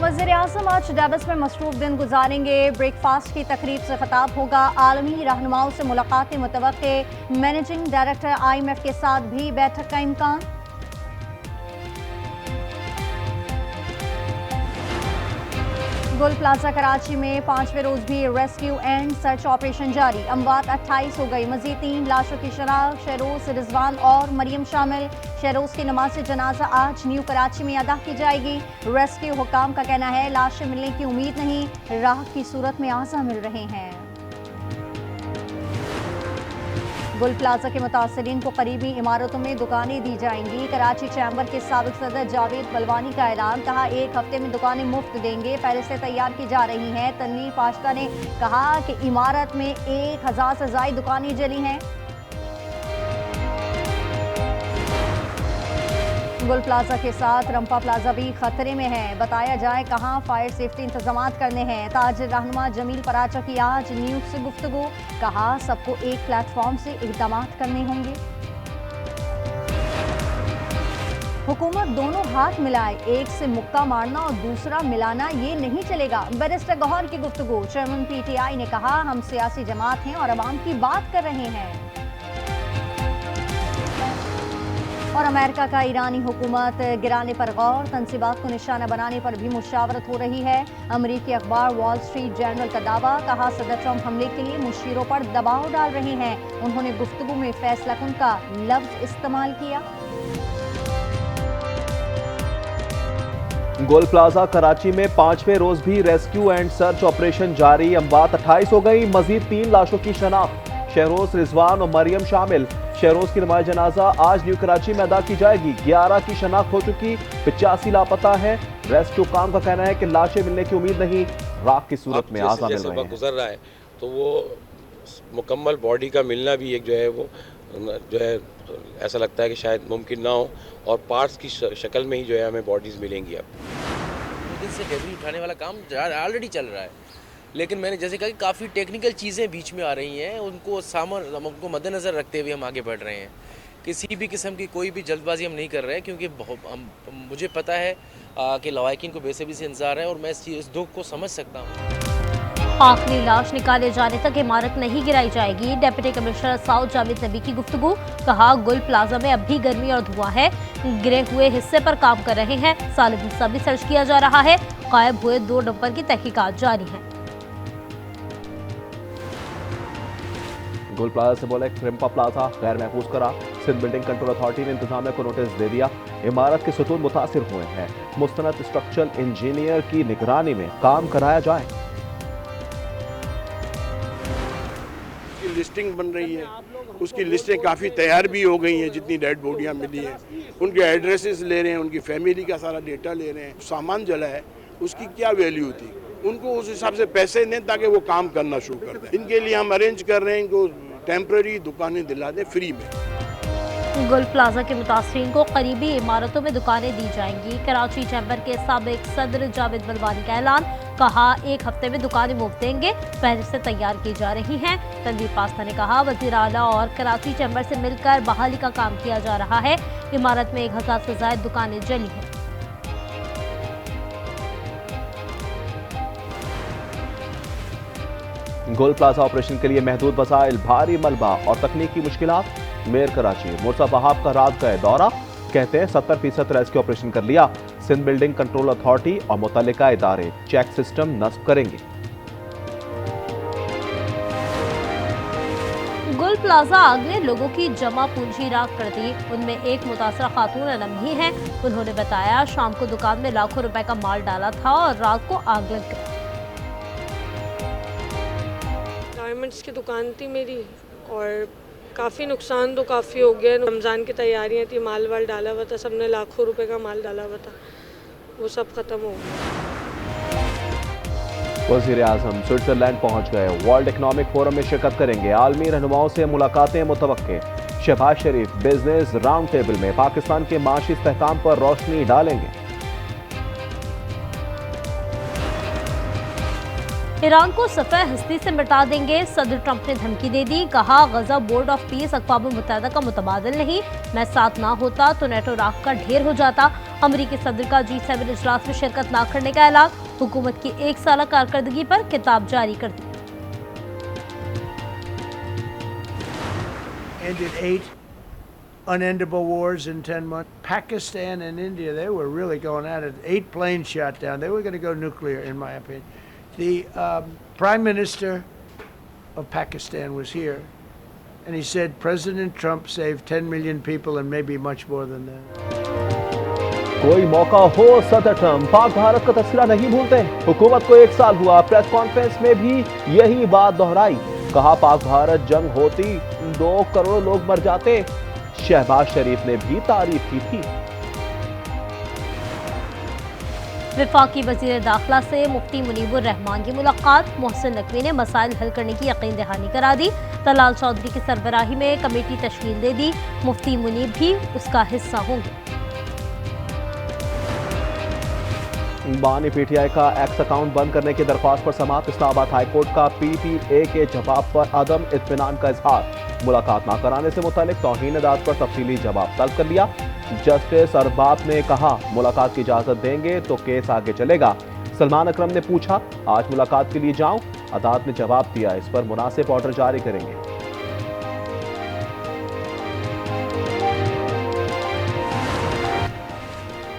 वज़ीर-ए-आज़म आज डेविस में मसरूफ दिन गुजारेंगे। ब्रेकफास्ट की तकरीब से खिताब होगा। आलमी रहनुमाओं से मुलाकातें मुतवक्के। मैनेजिंग डायरेक्टर IMF के साथ भी बैठक का इम्कान। गुल प्लाजा कराची में 5वें रोज भी रेस्क्यू एंड सर्च ऑपरेशन जारी। अमवात 28 हो गई। मजीद 3 लाशों की शनाख्त। शहरोज, रिजवान और मरियम शामिल। शहरोज की नमाज जनाजा आज न्यू कराची में अदा की जाएगी। रेस्क्यू हुकाम का कहना है लाशें मिलने की उम्मीद नहीं, राह की सूरत में आज़ा मिल रहे हैं। गुल प्लाजा के मुतासरीन को करीबी इमारतों में दुकानें दी जाएंगी। कराची चैम्बर के साबिक सदर जावेद बलवानी का ऐलान। कहा 1 हफ्ते में दुकानें मुफ्त देंगे, पहले से तैयार की जा रही हैं। तनवीर पाशा ने कहा कि इमारत में 1000 से ज़ायद दुकानें जली हैं। गुल प्लाजा के साथ रंपा प्लाजा भी खतरे में है। बताया जाए कहां फायर सेफ्टी इंतजाम करने हैं। ताजिर रहनुमा जमील पराचा की आज न्यूज़ से गुफ्तगू। कहा सबको एक प्लेटफॉर्म से इक़दाम करने होंगे। हुकूमत दोनों हाथ मिलाए, एक से मुक्का मारना और दूसरा मिलाना ये नहीं चलेगा। बैरिस्टर गौहर की गुफ्तगू। चेयरमैन PTI ने कहा हम सियासी जमात हैं और अवाम की बात कर रहे हैं। और अमेरिका का ईरानी हुकूमत गिराने पर गौर। तनसीबात को निशाना बनाने पर भी मुशावरत हो रही है। अमरीकी अखबार वॉल स्ट्रीट जर्नल का दावा। कहा सदर ट्रंप हमले के लिए मुशीरों पर दबाव डाल रहे हैं। उन्होंने गुफ्तगू में फैसला कुन का लफ्ज इस्तेमाल किया। गुल प्लाजा कराची में 5वें रोज भी रेस्क्यू एंड सर्च ऑपरेशन जारी। अमवात 28 हो गई। मजीद 3 लाशों की शनाख्त। शहरोज, रिजवान और मरियम शामिल। शहरोज की नमाज जनाजा आज न्यू कराची में अदा की जाएगी। 11 की शनाख्त हो चुकी, 85 लापता है। रेस्क्यू काम का कहना है कि लाशें मिलने की उम्मीद नहीं, राख की सूरत में आज़ा मिल रहे हैं। गुजर रहा है तो वो मुकम्मल बॉडी का मिलना भी एक जो है ऐसा लगता है कि शायद मुमकिन ना हो, और पार्ट्स की शक्ल में ही जो है हमें बॉडीज़ मिलेंगी। अब दिन से डेब्री उठाने वाला काम ऑलरेडी चल रहा है, लेकिन मैंने जैसे कहा कि काफ़ी टेक्निकल चीज़ें बीच में आ रही हैं, उनको मद्देनज़र रखते हुए हम आगे बढ़ रहे हैं। किसी भी किस्म की कोई भी जल्दबाजी हम नहीं कर रहे हैं, क्योंकि मुझे पता है कि लवाकिन को बेसब्री से इंतज़ार है और मैं इस दुख को समझ सकता हूँ। आखिरी लाश निकाले जाने तक इमारत नहीं गिराई जाएगी। डिप्टी कमिश्नर साउथ जावेद नबी की गुफ्तगू। कहा गुल प्लाजा में अब भी गर्मी और धुआं है, गिरे हुए हिस्से पर काम कर रहे हैं। सालिम हिस्सा भी सर्च किया जा रहा है। गायब हुए 2 डंपर की तहकीकात जारी है। गुल प्लाजा से बोले रंपा प्लाजा गैर महफूज करा। सिंध बिल्डिंग कंट्रोल अथॉरिटी ने इंतजामिया को नोटिस दे दिया। इमारत के सतून मुतासिर हुए हैं। मुस्तनद स्ट्रक्चरल इंजीनियर की निगरानी में काम कराया जाए। लिस्टिंग बन रही है, उसकी लिस्टें काफ़ी तैयार भी हो गई हैं। जितनी डेड बॉडियाँ मिली हैं उनके एड्रेसेस ले रहे हैं, उनकी फैमिली का सारा डेटा ले रहे हैं। सामान जला है उसकी क्या वैल्यू थी, उनको उस हिसाब से पैसे दें ताकि वो काम करना शुरू कर दें। इनके लिए हम अरेंज कर रहे हैं, इनको टेम्पररी दुकानें दिला दें फ्री में। गुल प्लाजा के मुतासरीन को करीबी इमारतों में दुकानें दी जाएंगी। कराची चैम्बर के साबिक सदर जावेद बलवानी का ऐलान। कहा 1 हफ्ते में दुकानें मुफ्त देंगे, पहले से तैयार की जा रही हैं। तनवीर पाशा ने कहा वज़ीर आला और कराची चैम्बर से मिलकर बहाली का काम किया जा रहा है। इमारत में 1000 से ज़ायद दुकानें जली हैं। गुल प्लाजा ऑपरेशन के लिए महदूद वसाइल, भारी मलबा और तकनीकी मुश्किलात। मेयर कराची मुर्सा वहाब का रात का दौरा। कहते हैं 70% रेस्क्यू ऑपरेशन कर लिया। सिंध बिल्डिंग कंट्रोल अथॉरिटी और मुतल्लिका इदारे चेक सिस्टम नस्ब करेंगे। गुल प्लाजा आग ने लोगों की जमा पूंजी राख कर दी। उनमें एक मुतासरा खातून अनम भी हैं। उन्होंने बताया शाम को दुकान में लाखों रुपए का माल डाला था और रात को आग लग गई। गारमेंट्स की दुकान थी मेरी और काफ़ी नुकसान तो काफ़ी हो गया। रमज़ान की तैयारियां थी, माल वाल डाला हुआ था, सबने लाखों रुपए का माल डाला हुआ था, वो सब ख़त्म हो गया। वज़ीर-ए-आज़म स्विट्ज़रलैंड पहुंच गए। वर्ल्ड इकनॉमिक फोरम में शिरकत करेंगे। आलमी रहनुमाओं से मुलाकातें मुतवक्के। शहबाज शरीफ बिजनेस राउंड टेबल में पाकिस्तान के माशी इस्तेहकाम पर रोशनी डालेंगे। ईरान को सफ़े हस्ती से मिटा देंगे, सदर ट्रंप ने धमकी दे दी। कहा गजा बोर्ड ऑफ पीस अक़वाम मुत्तहिदा का मुतबादिल नहीं, मैं साथ ना होता तो नेटो राख का ढेर हो जाता। अमरीकी सदर का G7 इजलास में शिरकत न करने का ऐलान, हुकूमत की 1 साला कारकर्दगी पर किताब जारी कर दी। Ended 8 unendable wars in 10 months. Pakistan and India, they were really going at it. 8 planes shot down. They were going to go nuclear, in my opinion. The Prime Minister of Pakistan was here, and he said President Trump saved 10 million people and maybe much more than that. कोई मौका हो सदर Trump Pak Bharat का तस्करा नहीं भूलते। हुकूमत को 1 साल हुआ, प्रेस कॉन्फ्रेंस में भी यही बात दोहराई। कहा पाक भारत जंग होती 2 करोड़ लोग मर जाते। शहबाज शरीफ ने भी तारीफ की थी। वफाकी वजीर दाखिला से मुफ्ती मुनीबुर रहमान की मुलाकात, मोहसिन नकवी ने मसाइल हल करने की यकीन दहानी करा दी। तलाल चौधरी की सरबराही में कमेटी तश्कील दे दी, मुफ्ती मुनीब भी उसका हिस्सा होंगे। बानी पीटीआई का एक्स अकाउंट बंद करने की दरख्वास्त पर समाअत, इस्लामाबाद हाईकोर्ट का पीटीए के जवाब पर अदम इत्मीनान का इजहार। मुलाकात न कराने से मुतालिक तौहीन अदालत पर तफसीली जवाब तलब कर लिया। जस्टिस अरबाब ने कहा मुलाकात की इजाजत देंगे तो केस आगे चलेगा। सलमान अकरम ने पूछा आज मुलाकात के लिए जाऊं, अदालत ने जवाब दिया इस पर मुनासिब ऑर्डर जारी करेंगे।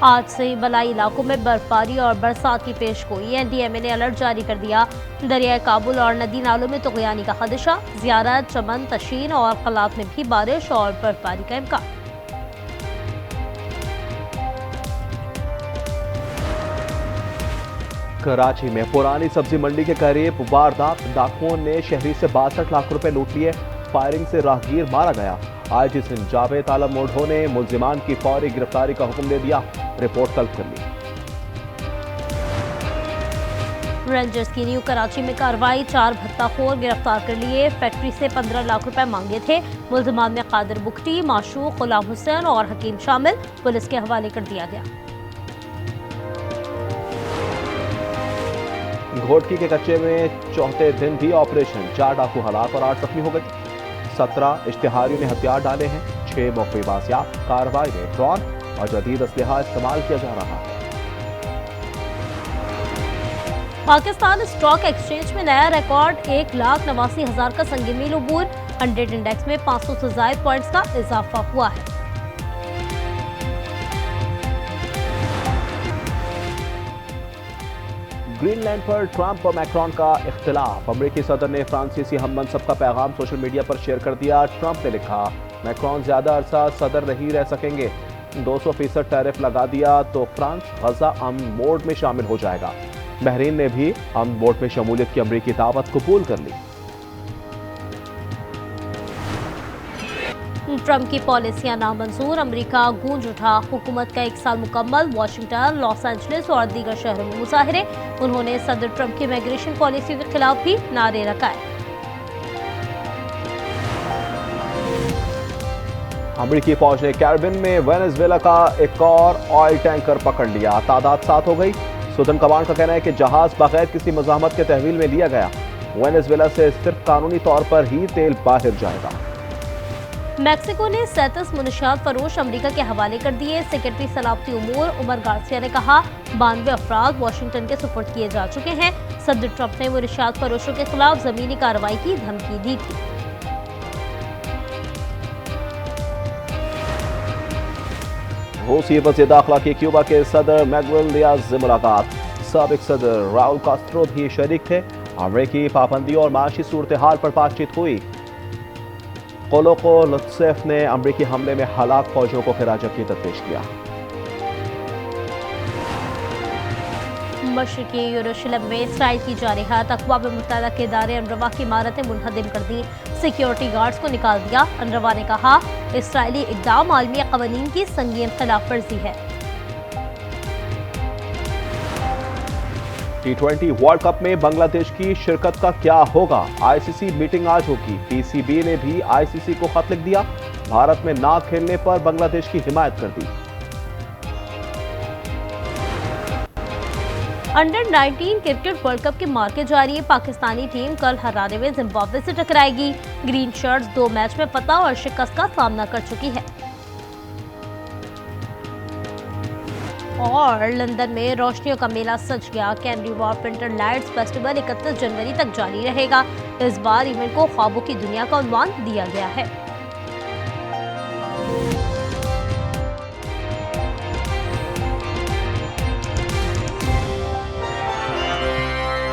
आज से बलाई इलाकों में बर्फबारी और बरसात की पेशगोई, एनडीएमए ने अलर्ट जारी कर दिया। दरियाए काबुल और नदी नालों में तुग़यानी का खदशा, ज़ियारत, चमन, तशीन और कलात में भी बारिश और बर्फबारी का इम्कान। कराची में पुरानी सब्जी मंडी के करीब वारदात, डाकुओं ने शहरी से 62 लाख रुपए लूट लिए। फायरिंग से राहगीर मारा गया। आईजी सिंध जावेद आलम मोढ़ो ने मुल्जिमान की फौरी गिरफ्तारी का हुक्म दे दिया, रिपोर्ट तलब कर ली। रेंजर्स की न्यू कराची में कार्रवाई, 4 भत्ताखोर गिरफ्तार कर लिए। फैक्ट्री से 15 लाख रुपए मांगे थे। मुल्जिमान में कादिर बुख्ती, माशूक, गुलाम हुसैन और हकीम शामिल, पुलिस के हवाले कर दिया गया। घोटकी के कच्चे में चौथे दिन भी ऑपरेशन, 4 डाकू हलाक और 8 जख्मी हो गए। 17 इश्तिहारियों ने हथियार डाले हैं, 6 मौके बासियाब। कार्रवाई में ड्रोन और जदीद असलहा इस्तेमाल किया जा रहा है। पाकिस्तान स्टॉक एक्सचेंज में नया रिकॉर्ड, 1,89,000 का संग मील अबूर। 100 इंडेक्स में 500 से ज़ायद पॉइंट्स का इजाफा हुआ है। ग्रीनलैंड पर ट्रंप और मैक्रॉन का इख्तिलाफ, अमरीकी सदर ने फ्रांसीसी हम मनसब का पैगाम सोशल मीडिया पर शेयर कर दिया। ट्रंप ने लिखा मैक्रॉन ज्यादा अरसा सदर नहीं रह सकेंगे, 200% टैरिफ लगा दिया तो फ्रांस गजा अमन बोर्ड में शामिल हो जाएगा। बहरीन ने भी अमन बोर्ड में शमूलियत की अमरीकी दावत कबूल कर ली। ट्रंप की पॉलिसियां नामंजूर, अमेरिका गूंज उठा। हुकूमत का 1 साल मुकम्मल, वाशिंगटन, लॉस एंजलिस और दीगर शहरों में मुजाहिरे। उन्होंने सदर ट्रंप की इमिग्रेशन पॉलिसी के खिलाफ भी नारे लगाए। अमरीकी फौज ने कैरिबियन में वेनेजुएला का एक और ऑयल टैंकर पकड़ लिया, तादाद 7 हो गई। सुदन कमांड का कहना है कि जहाज बगैर किसी मज़ाहमत के तहवील में लिया गया। वेनेजुएला से सिर्फ कानूनी तौर पर ही तेल बाहर जाएगा। मैक्सिको ने 37 मुनशियात फरोश अमरीका के हवाले कर दिए। सेक्रेटरी सलामती उमूर उमर गार्सिया ने कहा 92 अफराद वाशिंगटन के सुपुर्द किए जा चुके हैं। सदर ट्रंप ने मुनशियात फरोशों के खिलाफ जमीनी कार्रवाई की धमकी दी थी। रूसी वज़ीर दाखिला की क्यूबा के सदर मैगुएल दियाज से मुलाकात, साबिक सदर राउल कास्ट्रो भी शरीक थे। अमरीकी पाबंदी और माशी सूरत हाल पर बातचीत हुई। कोलोको लुत्सेफ ने अमरीकी हमले में हलाक फौजियों को खिराज अकीदत पेश किया। मशरकी यरूशलेम में इसराइल की जारहात, अक़वाम मुत्तहिदा के इदारे अनरवा की इमारतें मुनहदम कर दी। सिक्योरिटी गार्ड्स को निकाल दिया। अनरवा ने कहा इसराइली इक़दाम आलमी क़वानीन की संगीन खिलाफ वर्जी है। T20 वर्ल्ड कप में बांग्लादेश की शिरकत का क्या होगा? आईसीसी मीटिंग आज होगी। पीसीबी ने भी आईसीसी को खत लिख दिया। भारत में ना खेलने पर बांग्लादेश की हिमायत कर दी। अंडर 19 क्रिकेट वर्ल्ड कप के मार्के जारी। पाकिस्तानी टीम कल हरारे में जिम्बाब्वे से टकराएगी। ग्रीन शर्ट्स 2 मैच में फतह और शिकस्त का सामना कर चुकी है। और लंदन में रोशनियों का मेला सज गया। Canary Wharf inter lights festival 31 जनवरी तक जारी रहेगा। इस बार इवेंट को ख्वाबों की दुनिया का उन्वान दिया गया है।